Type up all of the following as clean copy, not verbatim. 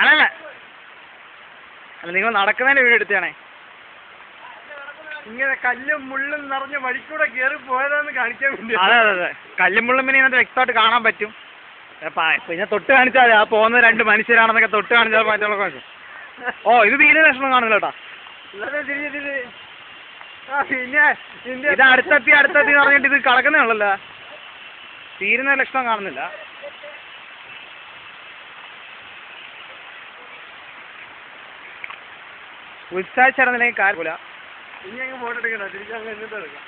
അല്ല അല്ല നിങ്ങൾ നടക്കുന്നതിന്റെ വീഡിയോ എടുത്താണേ. ഇങ്ങനെ കല്ലും മുള്ളും നിറഞ്ഞ വഴിക്കൂടെ കയറി പോയതാന്ന് കാണിക്കാൻ വേണ്ടി. അതെ അതെ അതെ, കല്ലും മുള്ളും പിന്നെ ഇതിനകത്ത് വ്യക്തമായിട്ട് കാണാൻ പറ്റും. പിന്നെ തൊട്ട് കാണിച്ചാൽ മതി, ആ പോകുന്ന രണ്ട് മനുഷ്യരാണെന്നൊക്കെ തൊട്ട് കാണിച്ചാൽ മറ്റുള്ള. ഓ ഇത് തീരെ ലക്ഷണം കാണില്ല കേട്ടാ. ഇത് അടുത്തെത്തി എന്ന് പറഞ്ഞിട്ട് ഇത് കളക്കുന്നേ ഉള്ളല്ലോ, തീരുന്ന ലക്ഷണം കാണുന്നില്ല. ഉത്സാഹിച്ചിടന്നില്ലെങ്കിൽ കാര്യമില്ല. ഇനി അങ്ങ് ഫോട്ടോ എടുക്കണ്ട, തിരിച്ചങ്ങ് എന്നിട്ട് എടുക്കാം.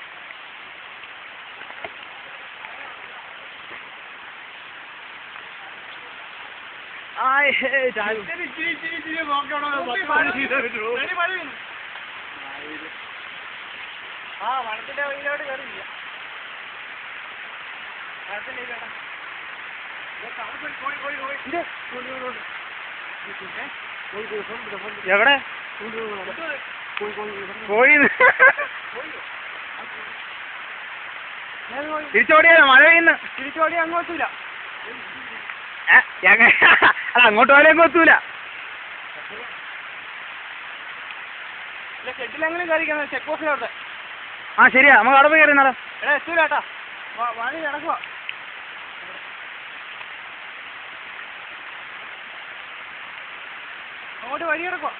ആ വനത്തിന്റെ വഴിയിലോട്ട് കയറിയില്ല. എവിടെ കോഴി തിരിച്ചോടിയാലോ, മഴ പെയ്യുന്നു. തിരിച്ചോടി അങ്ങ് എത്തൂല. അല്ല അങ്ങോട്ട് പോയാലും എത്തൂല. ഷെഡിലെങ്കിലും കയറിക്കുന്നത്, ചെക്ക് പോസ്റ്റിലോട്ട്. ആ ശരിയാ, നമുക്ക് അവിടെ പോയി കയറി എന്നാലോ. എടാ എത്തൂല കേട്ടാ, വഴി കിടക്കുക. അങ്ങോട്ട് വഴി കിടക്കുക.